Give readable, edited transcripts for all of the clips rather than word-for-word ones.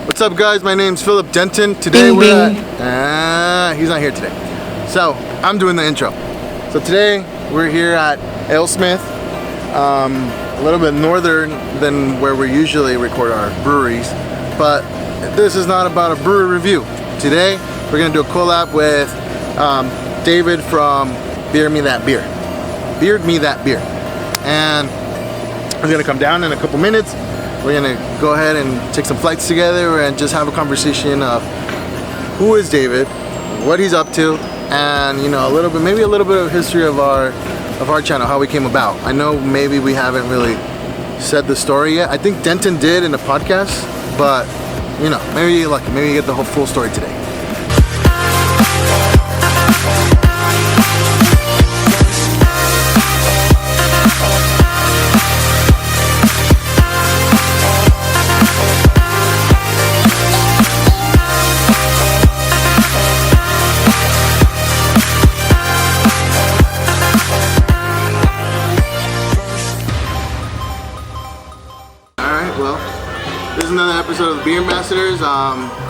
What's up, guys? My name's Philip Denton. Today we're at... he's not here today. So, I'm doing the intro. So today, we're here at Alesmith, a little bit northern than where we usually record our breweries. But this is not about a brewery review. Today, we're going to do a collab with David from Beard Me That Beer. And he's going to come down in a couple minutes. We're going to go ahead and take some flights together and just have a conversation of who is David, what he's up to, and maybe a little bit of history of our channel, how we came about. I know maybe we haven't really said the story yet. I think Denton did in the podcast, but maybe you're lucky. Maybe you get the whole full story today. This is another episode of the Beer Ambassadors.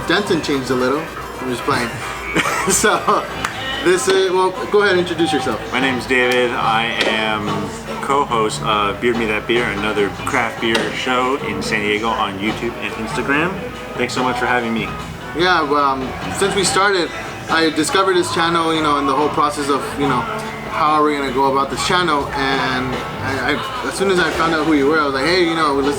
Denton changed a little. I'm just playing. So, this is, well, go ahead and introduce yourself. My name's David. I am co-host of Beard Me That Beer, another craft beer show in San Diego on YouTube and Instagram. Thanks so much for having me. Yeah, well, since we started, I discovered this channel, in the whole process of, how are we going to go about this channel, and I as soon as I found out who you were, I was like, hey,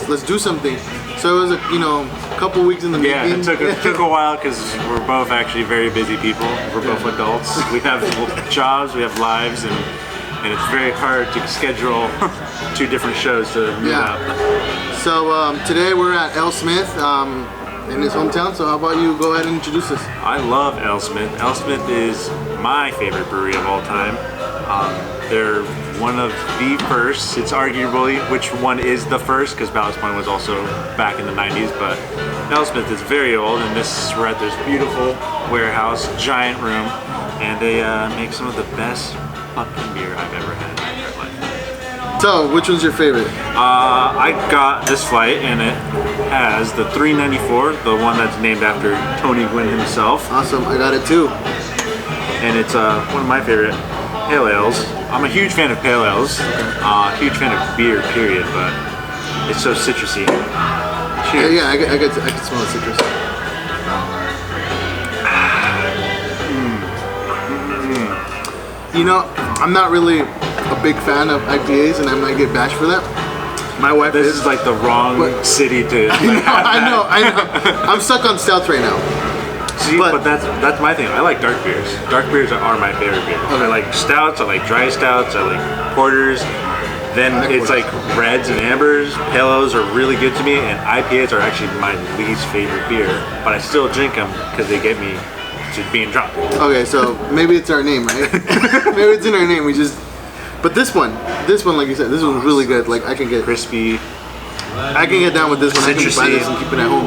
let's do something. So it was a couple weeks in the making. Yeah, it took a while because we're both actually very busy people. We're both adults. We have jobs, we have lives, and it's very hard to schedule two different shows to meet up. So today we're at Alesmith in his hometown. So how about you go ahead and introduce us? I love Alesmith. Alesmith is my favorite brewery of all time. They're one of the first. It's arguably which one is the first, because Ballast Point was also back in the 90s, but Alesmith is very old, and we're at this beautiful warehouse, giant room, and they make some of the best pumpkin beer I've ever had in my entire life. So, which one's your favorite? I got this flight, and it has the 394, the one that's named after Tony Gwynn himself. Awesome, I got it too. And it's one of my favorite pale ales. I'm a huge fan of pale ales, huge fan of beer, period, but it's so citrusy. Cheers. Yeah, I can smell the citrus. I'm not really a big fan of IPAs, and I might get bashed for that. My wife This is like the wrong city to... I know. I'm stuck on stouts right now. See, but that's my thing. I like dark beers. Dark beers are my favorite beer. Okay. I like stouts, I like dry stouts, I like porters. Then it's like reds and ambers. Pale ales are really good to me, and IPAs are actually my least favorite beer. But I still drink them because they get me to being drunk. Okay, so maybe it's our name, right? Maybe it's in our name. But this one, like you said, this one's really good. Like I can get crispy. I can get down with this one. Citrusy. I can buy this and keep it at home.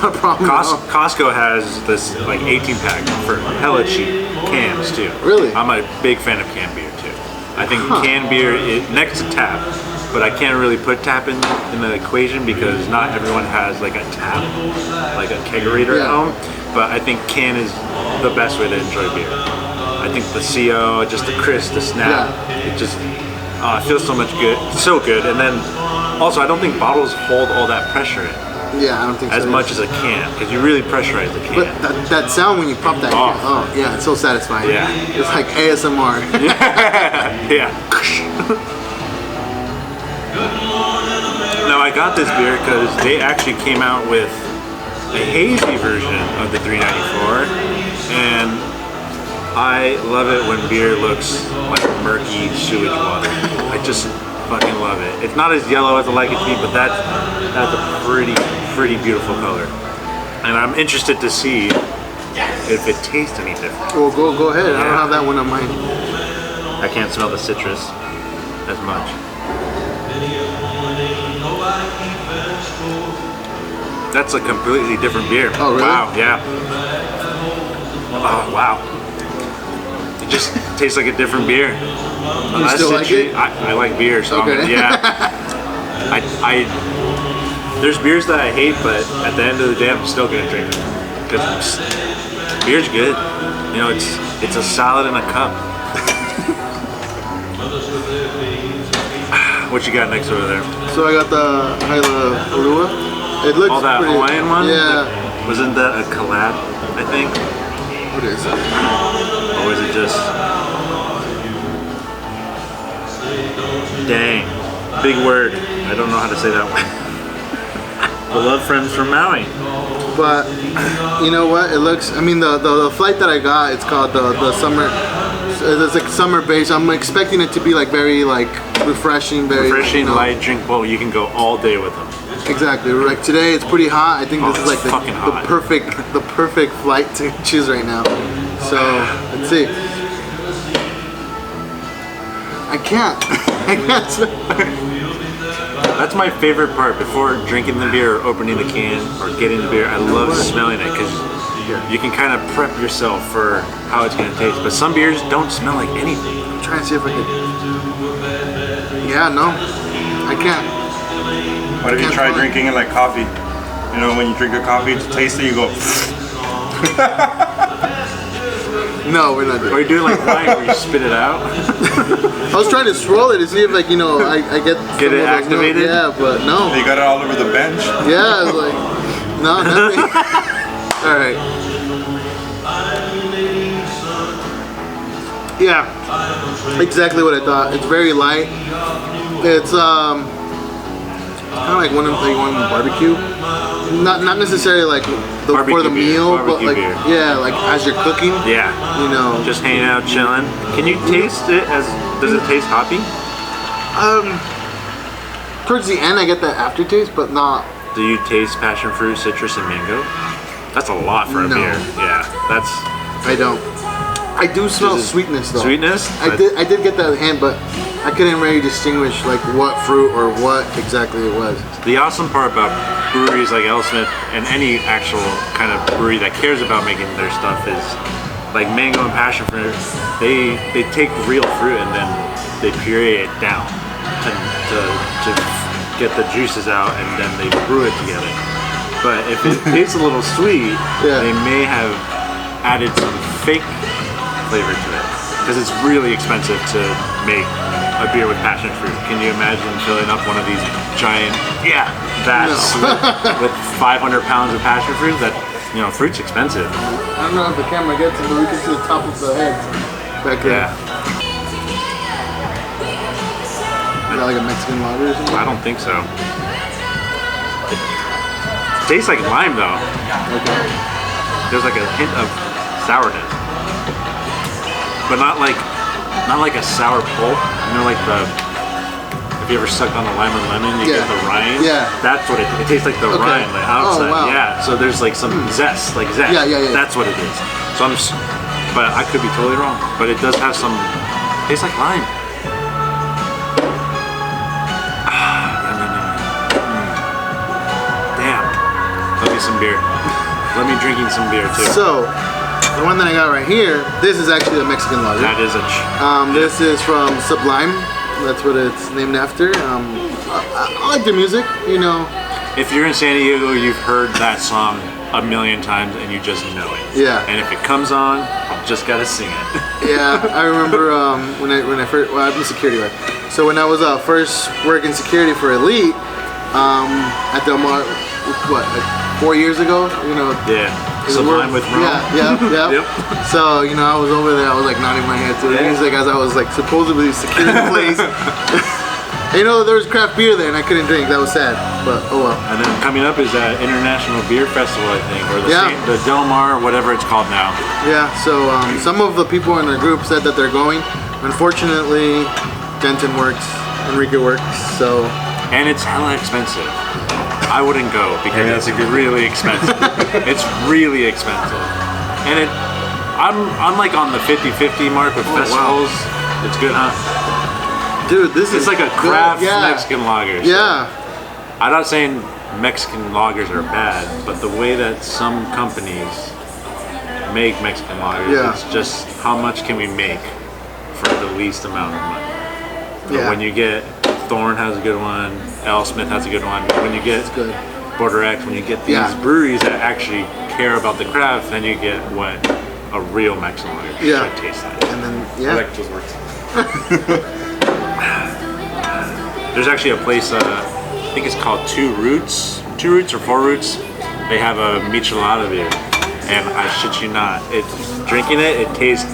No problem. Costco has this like 18-pack for hella cheap cans too. Really? I'm a big fan of canned beer too. I think canned beer is next to tap, but I can't really put tap in the equation because not everyone has like a tap, like a kegerator at home. But I think can is the best way to enjoy beer. I think the CO, just the crisp, the snap, it just it feels so much good, so good. And then also, I don't think bottles hold all that pressure in. Yeah, I don't think so. As much as a can, because you really pressurize the can. But that sound when you pop that can, yeah, it's so satisfying. Yeah. It's like ASMR. Yeah. Now, I got this beer because they actually came out with a hazy version of the 394, and I love it when beer looks like murky sewage water. I just fucking love it. It's not as yellow as I like it to be, but that's a pretty beautiful color. And I'm interested to see if it tastes any different. Well, go ahead. Yeah. I don't have that one on mine. I can't smell the citrus as much. That's a completely different beer. Oh, really? Wow, yeah. Oh, wow. It just tastes like a different beer. You still like it? I like beer, so okay. yeah. There's beers that I hate, but at the end of the day, I'm still gonna drink it because beer's good. You know, it's a salad in a cup. What you got next over there? So I got the Hailalua. It looks that pretty, Hawaiian one? Yeah. Wasn't that a collab, I think? What is it? Or was it just... Dang. Big word. I don't know how to say that one. Beloved friends from Maui. But you know what? It looks. I mean, the flight that I got, it's called the summer. It's like summer base. I'm expecting it to be like very like refreshing, very refreshing, you know, light, drinkable. You can go all day with them. Exactly. Like today, it's pretty hot. I think this is like the perfect flight to choose right now. So let's see. I can't. That's my favorite part before drinking the beer or opening the can or getting the beer. I love smelling it because you can kind of prep yourself for how it's going to taste. But some beers don't smell like anything. I'm trying to see if I can. Yeah, no, I can't. What if you try drinking it like coffee? You know, when you drink a coffee to taste it, you go. No, we're not doing it. Or you do it like wine where you spit it out. I was trying to swirl it to see if, like, you know, I get it activated. Yeah, but no. You got it all over the bench. Yeah, it's like no, nothing. All right. Yeah, exactly what I thought. It's very light. It's kind of like one barbecue. Not necessarily like for the meal, but like beer. Yeah, like as you're cooking. Yeah. You know, just hanging out, chilling. Can you taste it? Does it taste hoppy? Towards the end, I get that aftertaste, but not. Do you taste passion fruit, citrus, and mango? That's a lot for a beer. Yeah, that's. I don't. I do smell sweetness though. Sweetness? I did get that hint, but I couldn't really distinguish like what fruit or what exactly it was. The awesome part about breweries like Alesmith and any actual kind of brewery that cares about making their stuff is like mango and passion fruit. They take real fruit and then they puree it down to get the juices out, and then they brew it together. But if it tastes a little sweet, they may have added some fake flavor to it because it's really expensive to make a beer with passion fruit. Can you imagine filling up one of these giant vats with 500 pounds of passion fruit? That, you know, fruit's expensive. I don't know if the camera gets it, but we can see the top of the head back there. Yeah. Is that like a Mexican lager or something? I don't think so. It tastes like lime though. Okay. There's like a hint of sourness, but not like a sour pulp. You know, like if you ever sucked on a lime and lemon, you get the rind. Yeah. That's what it tastes like. The rind, the outside. Oh, wow. Yeah. So there's like some zest, like zest. Yeah. That's what it is. So but I could be totally wrong. But it does have some. Tastes like lime. Damn. Let me some beer. Let me drinking some beer too. So, the one that I got right here, this is actually a Mexican lager. That is this is from Sublime. That's what it's named after. I like their music, you know. If you're in San Diego, you've heard that song a million times and you just know it. Yeah. And if it comes on, you just gotta sing it. Yeah, I remember when I first, well, I'm a security guard. So when I was first working security for Elite at Del Mar, what, like 4 years ago, you know. Yeah. Sublime with rum. Yeah. Yep. So, you know, I was over there, I was like nodding my head to the music as I was like supposedly securing the place. You know, there was craft beer there and I couldn't drink. That was sad, but oh well. And then coming up is that International Beer Festival, I think, or the Del Mar, whatever it's called now. Yeah, so some of the people in our group said that they're going. Unfortunately, Denton works, Enrique works, so. And it's hella expensive. I wouldn't go because it's really expensive. It's really expensive. And I'm like on the 50-50 mark with festivals. Wow. It's good, huh? Dude, this is like a craft Mexican lager. So yeah. I'm not saying Mexican lagers are bad, but the way that some companies make Mexican lagers, it's just how much can we make for the least amount of money. But when you get Thorn has a good one, Alesmith has a good one. When you get Border X, when you get these breweries that actually care about the craft, then you get what a real Mexican lager should taste like. And then I like those words. There's actually a place, I think it's called Two Roots or Four Roots. They have a michelada beer, and I shit you not, drinking it tastes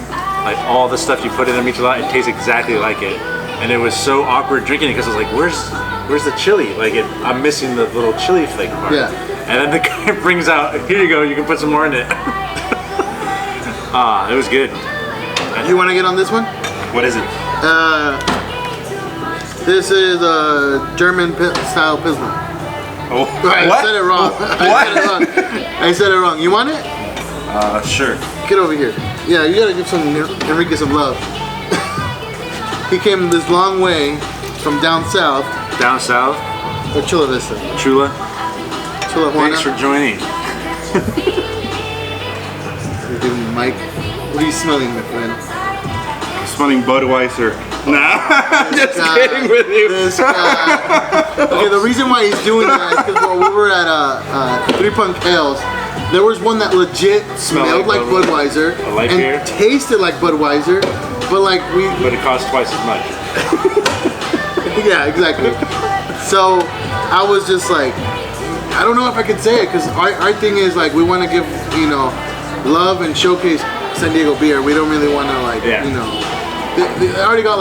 like all the stuff you put in a michelada. It tastes exactly like it, and it was so awkward drinking it because I was like, where's the chili? Like I'm missing the little chili flake part. Yeah. And then the guy brings out, here you go, you can put some more in it. It was good. You want to get on this one? What is it? This is a German style Pilsner. Oh, I what? said it wrong. I said it wrong. You want it? Sure. Get over here. Yeah, you gotta give Enrique some love. He came this long way from down south. Down south? Or Chula Vista. Chula? Chula Juana. Thanks for joining. You're giving me the mic. What are you smelling, my friend? I'm smelling Budweiser. Nah, I'm just kidding with you. This guy. Okay, the reason why he's doing that is because while we were at 3 Punk Ales, there was one that legit smelled like Budweiser and beer? tasted like Budweiser, but But it costs twice as much. Yeah, exactly. So I was just like, I don't know if I could say it because our thing is like we want to give love and showcase San Diego beer. We don't really want to they already got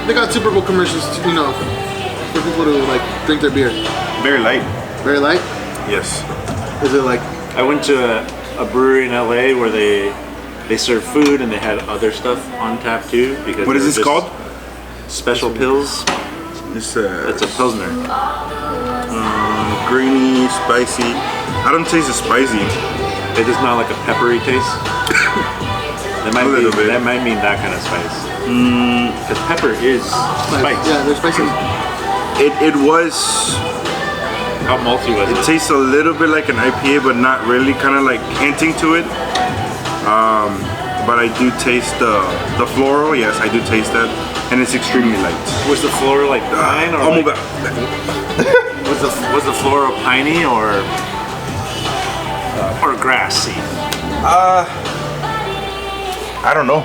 they got Super Bowl commercials for people to drink their beer. Very light. Very light. Yes. Is it like? I went to a brewery in LA where they serve food and they had other stuff on tap too. Because what is this called? Special Pills. It's a Pilsner. Grainy, spicy. I don't taste the spicy. It does not like a peppery taste. That might mean that kind of spice. Because pepper is spice. Yeah, there's spices. It was. How malty was it? It tastes a little bit like an IPA, but not really. Kind of like hinting to it. But I do taste the floral. Yes, I do taste that, and it's extremely light. Was the floral like pine or? Was the floral piney or grassy? I don't know.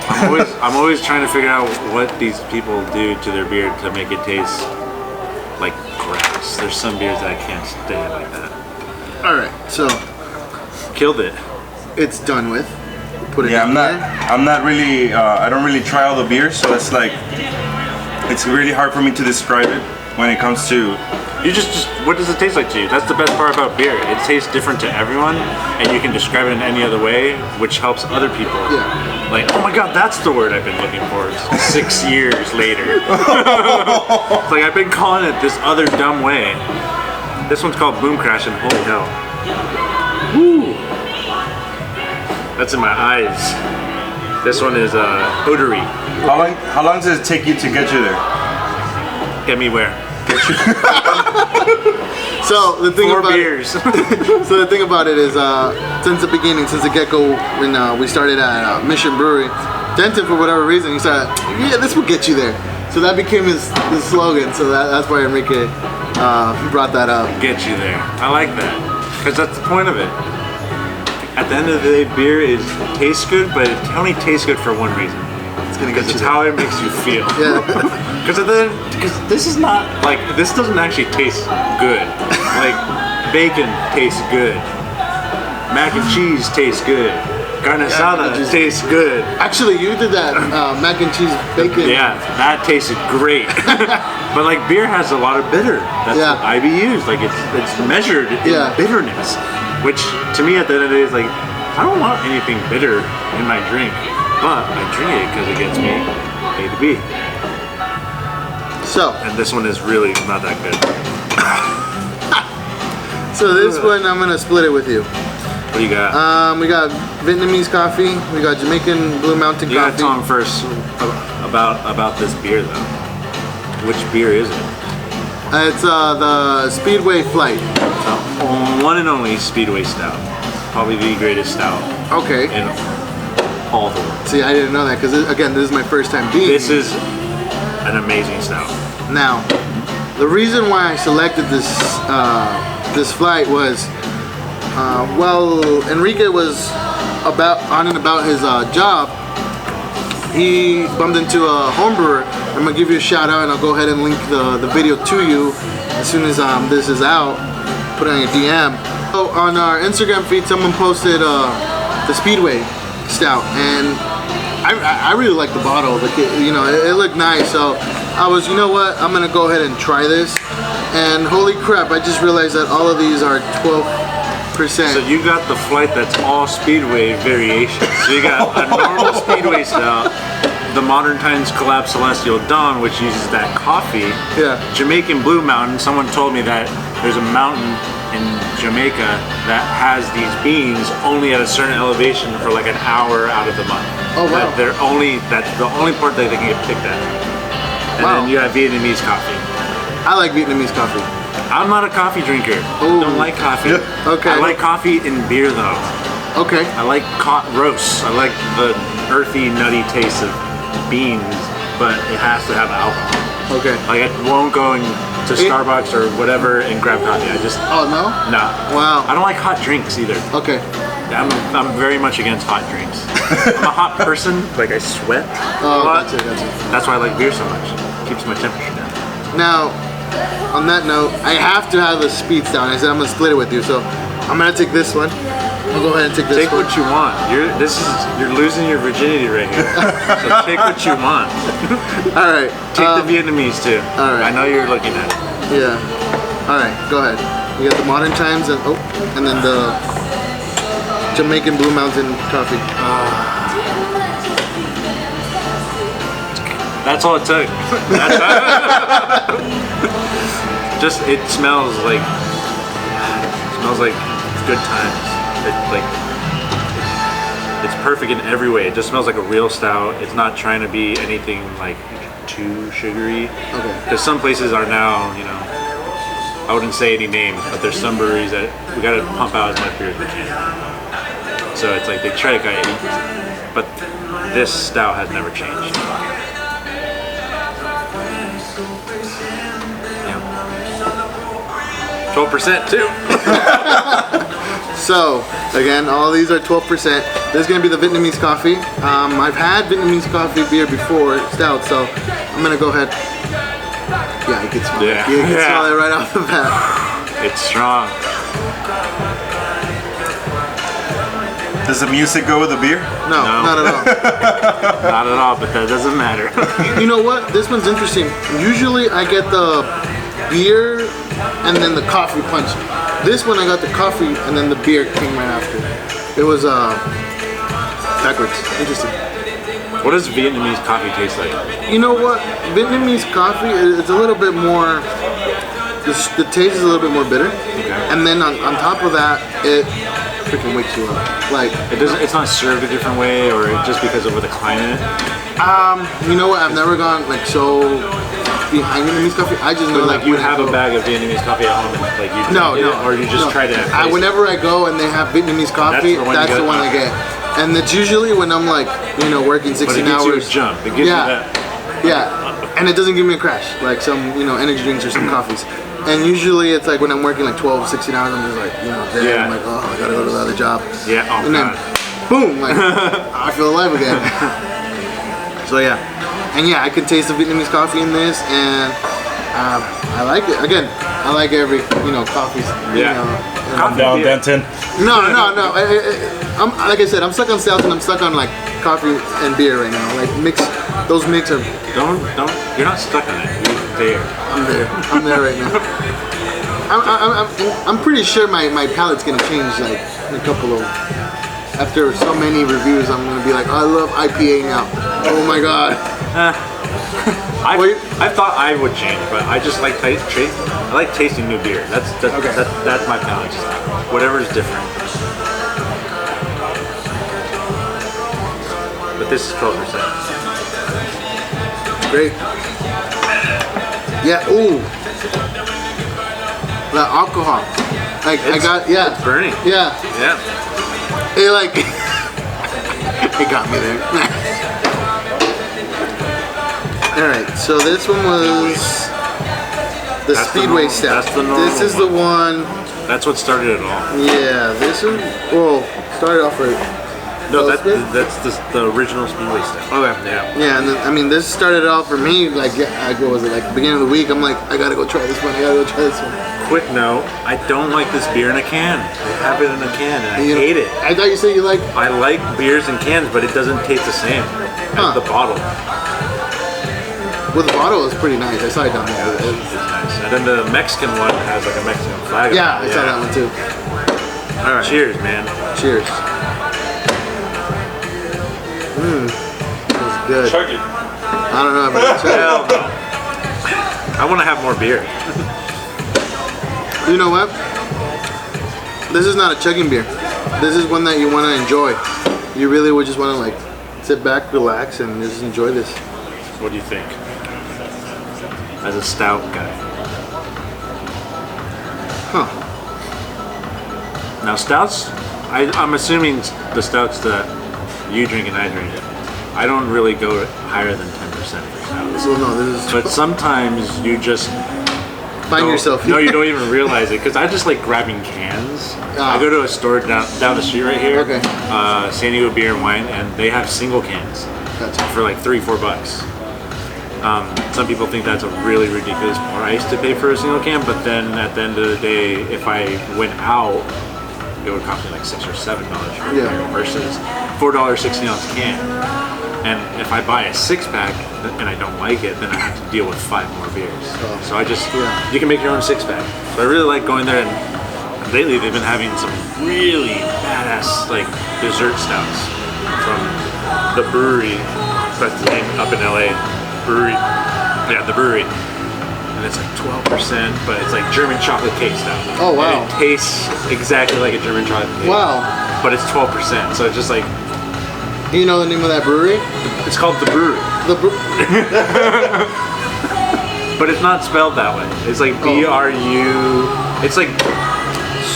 I'm always trying to figure out what these people do to their beer to make it taste like grass. There's some beers that I can't stand like that. All right, so killed it. It's done with. Put it. Yeah, in I'm not really. I don't really try all the beers, so it's really hard for me to describe it when it comes to. You just what does it taste like to you? That's the best part about beer. It tastes different to everyone, and you can describe it in any other way, which helps other people. Yeah. Like, oh my God, that's the word I've been looking for 6 years later. It's like I've been calling it this other dumb way. This one's called Boom Crash, and holy hell. Woo! That's in my eyes. This one is odory. How long does it take you to get you there? Get me where? So the thing 4 about beers. So the thing about it is, since the beginning, since the get-go, when we started at Mission Brewery, Denton, for whatever reason, he said, "Yeah, this will get you there." So that became his slogan. So that's why Enrique brought that up. Get you there. I like that, because that's the point of it. At the end of the day, beer tastes good, but it only tastes good for one reason. It's gonna get you It's there. how it makes you feel. Yeah. Because this is not this doesn't actually taste good. Like bacon tastes good, mac and cheese tastes good, carne asada tastes good. Actually, you did that mac and cheese bacon. Yeah, that tasted great. But like beer has a lot of bitter. That's what IBUs. Like it's measured in bitterness, which to me at the end of the day is like I don't want anything bitter in my drink, but I drink it because it gets me A to B. So, and this one is really not that good. So this one I'm gonna split it with you. What do you got? We got Vietnamese coffee. We got Jamaican Blue Mountain you coffee. You got to tell him first about this beer though. Which beer is it? It's the Speedway Flight. One and only Speedway Stout. Probably the greatest stout. Okay. In all the world. See, I didn't know that because again, this is my first time being. This is an amazing stout. Now, the reason why I selected this this flight was, well, Enrique was on and about his job. He bumped into a home brewer. I'm gonna give you a shout out, and I'll go ahead and link the video to you as soon as this is out. Put it on your DM. So on our Instagram feed, someone posted the Speedway Stout, and I really like the bottle. Like it looked nice. So I was, you know what? I'm gonna go ahead and try this. And holy crap! I just realized that all of these are 12%. So you got the flight that's all Speedway variations. So you got a normal Speedway Stout, the Modern Times Collapsed Celestial Dawn, which uses that coffee. Yeah. Jamaican Blue Mountain. Someone told me that there's a mountain in Jamaica that has these beans only at a certain elevation for like an hour out of the month. Oh wow. That's the only part that they can get picked at. And then you have Vietnamese coffee. I like Vietnamese coffee. I'm not a coffee drinker. Ooh. I don't like coffee. Okay. I like coffee in beer though. Okay. I like roasts. I like the earthy, nutty taste of beans, but it has to have alcohol. Okay. Like I won't go to Starbucks or whatever and grab coffee. I just Oh no? no. Wow. I don't like hot drinks either. Okay. I'm very much against hot drinks. I'm a hot person. Like I sweat a Oh, lot. gotcha. That's why I like beer so much. It keeps my temperature down. Now, on that note, I have to have the speed down. I said I'm gonna split it with you, so I'm gonna take this one. I'll go ahead and take this Take one. what you want. You're losing your virginity right here. So take what you want. All right. Take the Vietnamese too. all right. I know you're looking at it. Yeah. All right. Go ahead. You got the Modern Times and then the Jamaican Blue Mountain coffee. That's all it took. Just it smells like good times. It's perfect in every way. It just smells like a real stout. It's not trying to be anything like too sugary. Okay. Because some places are now, I wouldn't say any names, but there's some breweries that we gotta pump out as much beer as we can. So it's like they try to kind of, but this stout has never changed. 12% too. So, again, all these are 12%. This is going to be the Vietnamese coffee. I've had Vietnamese coffee beer before, stout, so I'm going to go ahead. Yeah, you can smell it. You can smell it right off the bat. It's strong. Does the music go with the beer? No, not at all. Not at all, but that doesn't matter. You know what? This one's interesting. Usually I get the beer and then the coffee punch. This one I got the coffee and then the beer came right after. It was backwards. Interesting. What does Vietnamese coffee taste like? You know what? Vietnamese coffee, it's a little bit more, the taste is a little bit more bitter. Okay. And then on top of that, it freaking wakes you up. Like, It's not served a different way, or just because of the climate? you know what? I've never gone like so behind Vietnamese coffee. I just know Like you have a bag of Vietnamese coffee at home and like you drink it, or you just try to whenever I go and they have Vietnamese coffee, that's the one I get. And it's usually when I'm like, working 16 but it gives hours. you a jump. It gives you that. Yeah. And it doesn't give me a crash like some, energy drinks or some coffees. And usually it's like when I'm working like 12, 16 hours, I'm just like, there, I'm like, oh, I gotta go to the other job. Yeah, oh and god. Then, boom, like, I feel alive again. So yeah. And yeah, I can taste the Vietnamese coffee in this, and I like it. Again, I like every, coffees. Calm down, Denton. No. I'm like I said, I'm stuck on stouts and I'm stuck on like coffee and beer right now. Like those mix are. Don't. You're not stuck on it. You're there. I'm there right now. I'm pretty sure my palate's gonna change like in a couple of. After so many reviews, I'm gonna be like, I love IPA now. Oh my god. I thought I would change, but I just like I like tasting new beer. That's my palate. Just whatever is different. But this is 12%. Great. Yeah. Ooh. The alcohol. Like It's burning. Yeah. Yeah. It like it got me there. Alright, so this one was the Speedway Stout. That's the normal This is the one That's what started it all. Yeah, this one. Well, started off with. No, Alesmith? that's the original Speedway stuff. Okay. Yeah. Yeah, and then, I mean, this started off for me. Like, what was it? Like beginning of the week, I'm like, I gotta go try this one. I gotta go try this one. Quick note: I don't like this beer in a can. They have it in a can, and I hate it. I thought you said you like. I like beers in cans, but it doesn't taste the same as the bottle. Well, the bottle is pretty nice. I saw it down there. It's nice. And then the Mexican one has like a Mexican flag. Yeah, I saw that one too. All right. Cheers, man. Cheers. That's good. Chug it. I don't know about Hell no. I want to have more beer. You know what? This is not a chugging beer. This is one that you want to enjoy. You really would just want to like sit back, relax, and just enjoy this. What do you think? As a stout guy. Huh. Now stouts, I'm assuming the stouts that you drink and I drink, I don't really go higher than 10% for stouts. So no, this is. But sometimes you just Find yourself. No, you don't even realize it because I just like grabbing cans. I go to a store down the street right here, Okay. San Diego Beer and Wine, and they have single cans Gotcha. for like $3-4. Some people think that's a really ridiculous price to pay for a single can, but then at the end of the day, if I went out, it would cost me like $6 or $7 for a beer versus $4 16-ounce can. And if I buy a 6-pack and I don't like it, then I have to deal with 5 more beers. So I just, you can make your own 6-pack. So I really like going there, and lately they've been having some really badass like dessert stouts from the brewery. That's the name up in LA. Brewery. Yeah, the brewery. And it's like 12%, but it's like German chocolate cake stout. Oh wow. And it tastes exactly like a German chocolate cake. Wow. But it's 12%, so it's just like, Do you know the name of that brewery? it's called the brewery. But it's not spelled that way. It's like B-R-U, it's like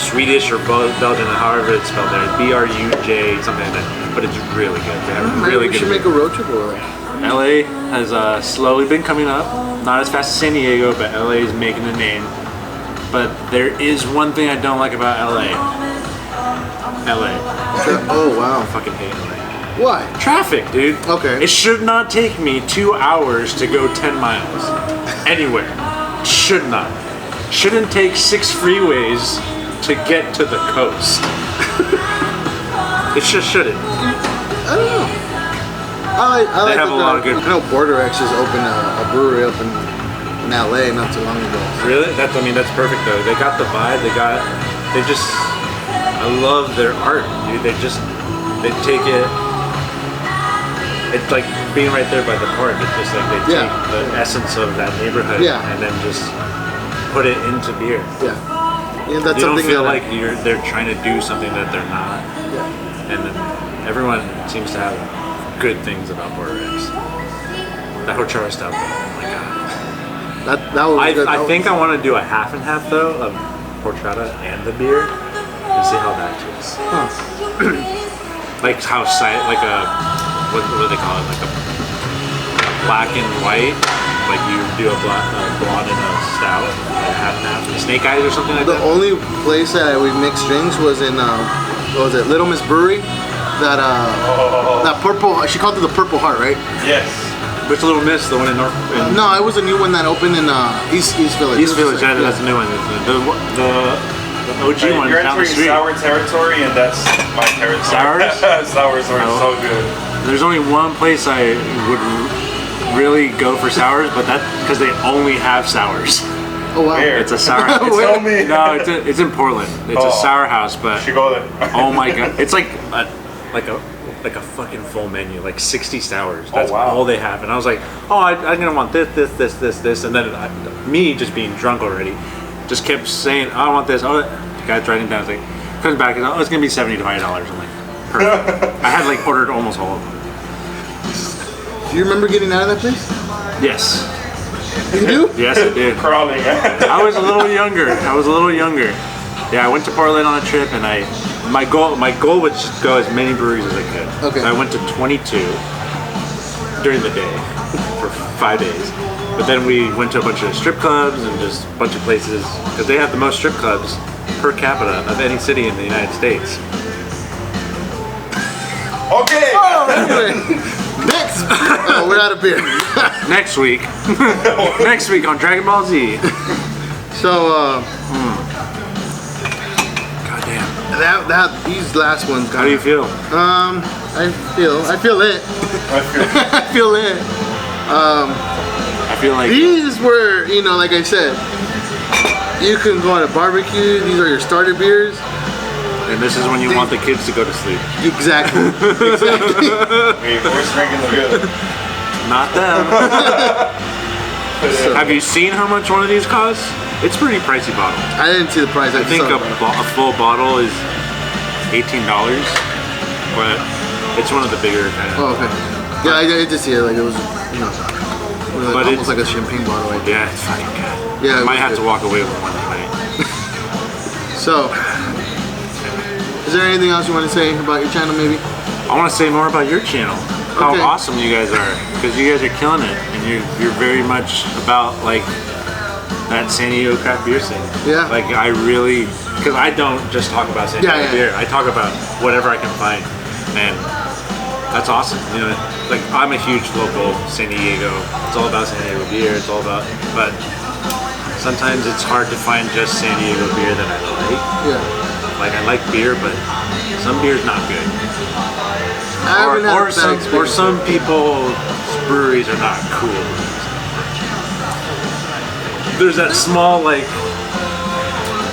Swedish or Belgian, however it's spelled there. It's B-R-U-J, something like that. But it's really good. They have really we good should make a road trip over there. LA has slowly been coming up. Not as fast as San Diego, but LA is making a name. But there is one thing I don't like about LA. Oh wow. I fucking hate LA. Why? Traffic, dude. Okay. It should not take me 2 hours to go 10 miles. Anywhere. Should not. Shouldn't take 6 freeways to get to the coast. It just shouldn't. I don't know. I like have a lot of good- I know Border X just opened a brewery up in LA not too long ago. Really? That's perfect though. They got the vibe. I love their art, dude. They take it. It's like being right there by the park. It's just like they take the essence of that neighborhood and then just put it into beer. Yeah. Yeah, that's You don't something feel that like they're trying to do something that they're not. Yeah. And then everyone seems to have good things about Border X. That horchata stout, though, oh my god. That was good. I think I want to do a half and half though of horchata and the beer and see how that tastes. Like how like what do they call it? Like a black and white. Like you do a blonde and a stout, like a half and half. Snake Eyes or something like The that. only place that we mixed drinks was in what was it? Little Miss Brewery. That purple. She called it the Purple Heart, right? Yes. Which Little Miss? The one in North. No, it was a new one that opened in East Village. East Village. That's a new one. The OG one You're down the entering street. sour territory, and that's my territory. Sours? Sours are Oh. so good. There's only one place I would really go for sours, but that's because they only have sours. Oh wow. Where? It's a sour. Tell me. No, it's in Portland. It's a sour house, but You should go there. oh my god, it's like a fucking full menu, like 60 sours. That's wow. all they have. And I was like, oh, I'm gonna want this, and then me just being drunk already, just kept saying, oh, I want this. Oh, the guy's writing down. It's like, comes back and oh, it's gonna be $70 to $80. I'm like, perfect. I had like ordered almost all of them. Do you remember getting out of that place? Yes. You do? Yes, I did. Crawling. I was a little younger. Yeah, I went to Portland on a trip, and my goal was just go as many breweries as I could. Okay. So I went to 22 during the day for 5 days, but then we went to a bunch of strip clubs and just a bunch of places because they have the most strip clubs per capita of any city in the United States. Okay. Oh, anyway. Next. Oh, we're out of beer. Next week. Next week on Dragon Ball Z. So, Goddamn. these last ones. How do you feel? I feel it. I feel I feel it. I feel like These were, you know, like I said, you can go on a barbecue. These are your starter beers. and this is when you want the kids to go to sleep. Exactly. Exactly. We're drinking the beer. Not them. Have you seen how much one of these costs? It's a pretty pricey bottle. I didn't see the price. I think a full bottle is $18, but it's one of the bigger kind of. Oh, okay. Yeah, I did see it. Like it was, you know, But almost like a champagne bottle. Right there. Yeah, it's fucking good. Yeah, I it might was have good. to walk away with one tonight. So, is there anything else you want to say about your channel, maybe? I want to say more about your channel. How Okay. awesome you guys are, because you guys are killing it, and you're very much about like that San Diego craft beer scene. Yeah. Like I really, because I don't just talk about San Diego Yeah, yeah. beer. I talk about whatever I can find, and that's awesome. You know, like I'm a huge local San Diego. It's all about San Diego beer. It's all about, but sometimes it's hard to find just San Diego beer that I like. Yeah. Like I like beer, but some beer's not good. I haven't had a bad Or experience. some people's breweries are not cool. There's that small, like,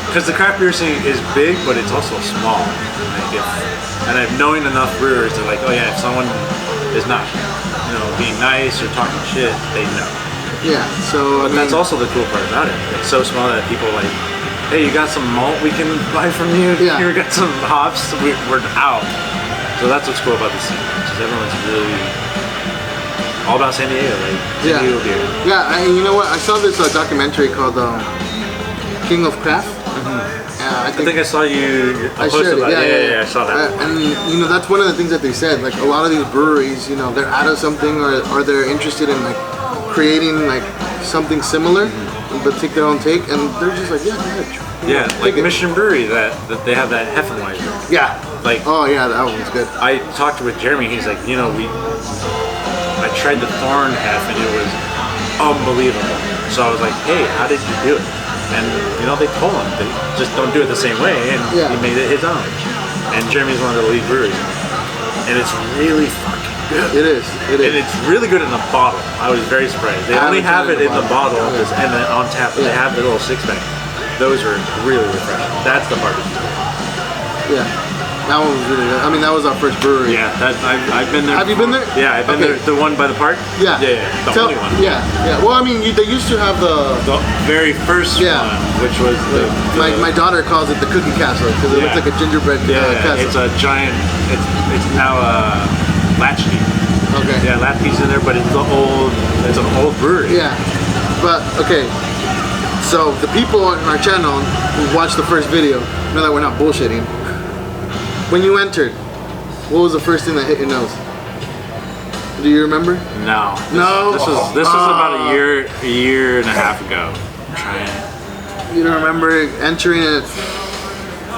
because the craft beer scene is big, but it's also small. Like and I've known enough brewers that, like, oh yeah, if someone is not, you know, being nice or talking shit, they know. Yeah. So I But that's mean, also the cool part about it. It's so small that people like, hey, you got some malt we can buy from you? Yeah. Here, we got some hops. We're out. So that's what's cool about the scene. Because everyone's really all about San Diego, like San Diego beer. Yeah, you know what? I saw this documentary called King of Craft. I think I saw you I post shared it. about Yeah, it. Yeah, I saw that. And you know, that's one of the things that they said. Like a lot of these breweries, you know, they're out of something, or they're interested in like creating like something similar, but take their own take, and they're just like, yeah, go ahead. Yeah, like Take it. Mission Brewery, that they have that Heffenweiser. Yeah. Like, Oh yeah, that one's good. I talked with Jeremy. He's like, you know, I tried the Thorn Heff and it was unbelievable. So I was like, hey, how did you do it? And you know, they told him that just don't do it the same way, and Yeah. he made it his own. And Jeremy's one of the lead breweries, and it's really fucking good. It is. It And is. it's really good in the bottle. I was very surprised. They I only haven't have tried it in the bottle and then on tap, but they Yeah. have the little 6-pack. Those are really refreshing. That's the barbecue. Yeah. That one was really good. I mean, that was our first brewery. Yeah, I've been there. Have you been there? Yeah, I've been Okay. there. The one by the park. Yeah. Yeah, the only one. Yeah. Yeah. Well, I mean, they used to have the. The very first Yeah. one, which was the My daughter calls it the cookie castle because it looks Yeah. like a gingerbread castle. it's a giant. It's now a latchkey. Okay. Yeah, latchkey's in there, but it's It's an old brewery. Yeah. But okay. So the people on our channel who watched the first video know that we're not bullshitting. When you entered, what was the first thing that hit your nose? Do you remember? No. No? This was about a year and a half ago. I'm trying. You don't remember entering it?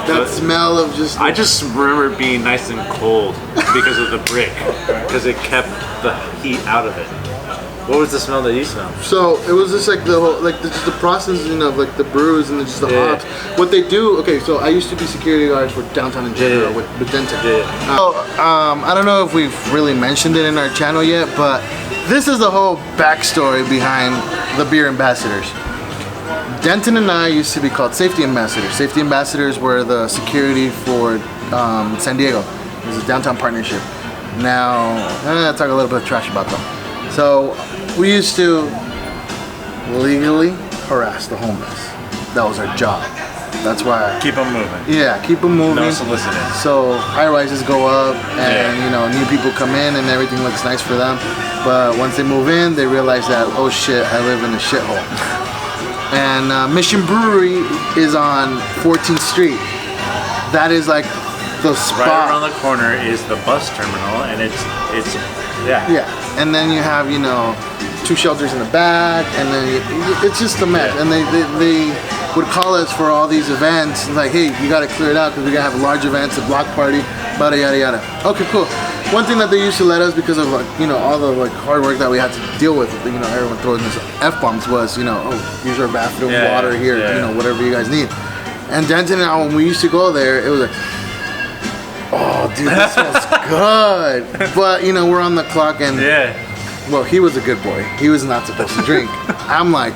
That But- smell of just. I just remember it being nice and cold because of the brick, because it kept the heat out of it. What was the smell that you smelled? So it was just like the whole, like just the processing of like the brews and just the Yeah. hops. What they do, okay, so I used to be security guards for downtown in general Yeah. with Denton. Yeah. I don't know if we've really mentioned it in our channel yet, but this is the whole backstory behind the beer ambassadors. Denton and I used to be called safety ambassadors. Safety ambassadors were the security for San Diego. It was a downtown partnership. Now, I'll talk a little bit of trash about them. So we used to legally harass the homeless. That was our job. That's why. Keep them moving. Yeah, keep them moving. No soliciting. So high rises go up, and Yeah. you know, new people come in, and everything looks nice for them. But once they move in, they realize that, oh shit, I live in a shithole. And Mission Brewery is on 14th Street. That is like the spot. Right around the corner is the bus terminal, and it's yeah. Yeah, and then you have, you know, 2 shelters in the back, and then it's just a mess. Yeah. And would call us for all these events, like, hey, you gotta clear it out because we're gonna have large events, a block party, yada yada yada. Okay, cool. One thing that they used to let us, because of like, you know, all the like hard work that we had to deal with, you know, everyone throwing these F-bombs, was, you know, oh, use our bathroom, water here, you know, whatever you guys need. And Denton and I, when we used to go there, it was like, oh, dude, this smells good. But, you know, we're on the clock and, well, he was a good boy. He was not supposed to drink. I'm like,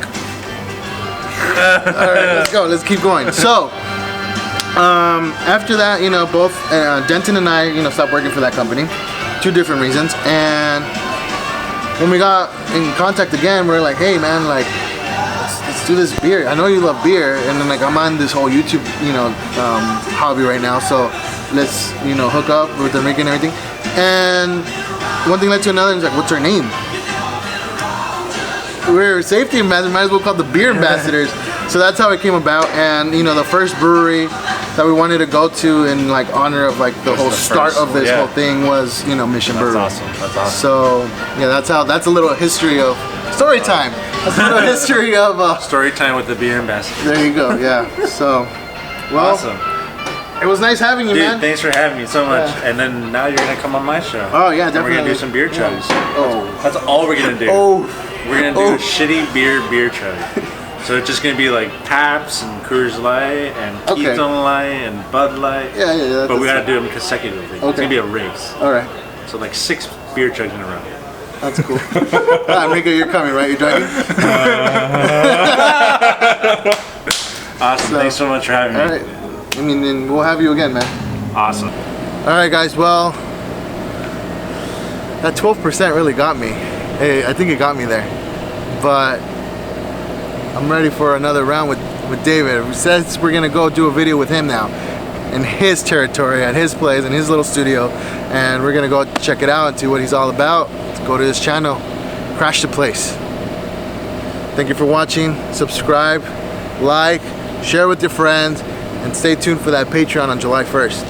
all right, let's go. Let's keep going. So, after that, you know, both Denton and I, you know, stopped working for that company. 2 different reasons. And when we got in contact again, we're like, hey, man, like, let's do this beer. I know you love beer, and then like I'm on this whole YouTube, you know, hobby right now. So let's, you know, hook up with the making and everything. And one thing led to another. And it's like, what's our name? We're safety ambassadors. Might as well call the beer ambassadors. So that's how it came about. And you know, the first brewery that we wanted to go to in like honor of like the whole start of this whole thing was, you know, Mission Brewery. That's awesome. That's awesome. So yeah, that's a little history of story time. That's a little history of story time with the beer ambassador. There you go. Yeah. So, well, awesome. It was nice having you, Dude, man. thanks for having me so much. And then now you're gonna come on my show. Oh yeah, and definitely. we're gonna do some beer chugs. Oh, that's all we're gonna do. Oh, we're gonna do a shitty beer chug. So it's just gonna be like Pabst and Coors Light and Keystone Light and Bud Light. Yeah. But we gotta do them consecutively. It's gonna be a race. All right. So like 6 beer chugs in a row. That's cool. Rico, you're coming, right? You're driving? Awesome. Thanks so much for having me. All right. I mean, then we'll have you again, man. Awesome. All right, guys. Well, that 12% really got me. Hey, I think it got me there. But I'm ready for another round with David. He says we're going to go do a video with him now in his territory, at his place, in his little studio. And we're going to go check it out and see what he's all about. Let's go to his channel. Crash the place. Thank you for watching. Subscribe, like, share with your friends, and stay tuned for that Patreon on July 1st.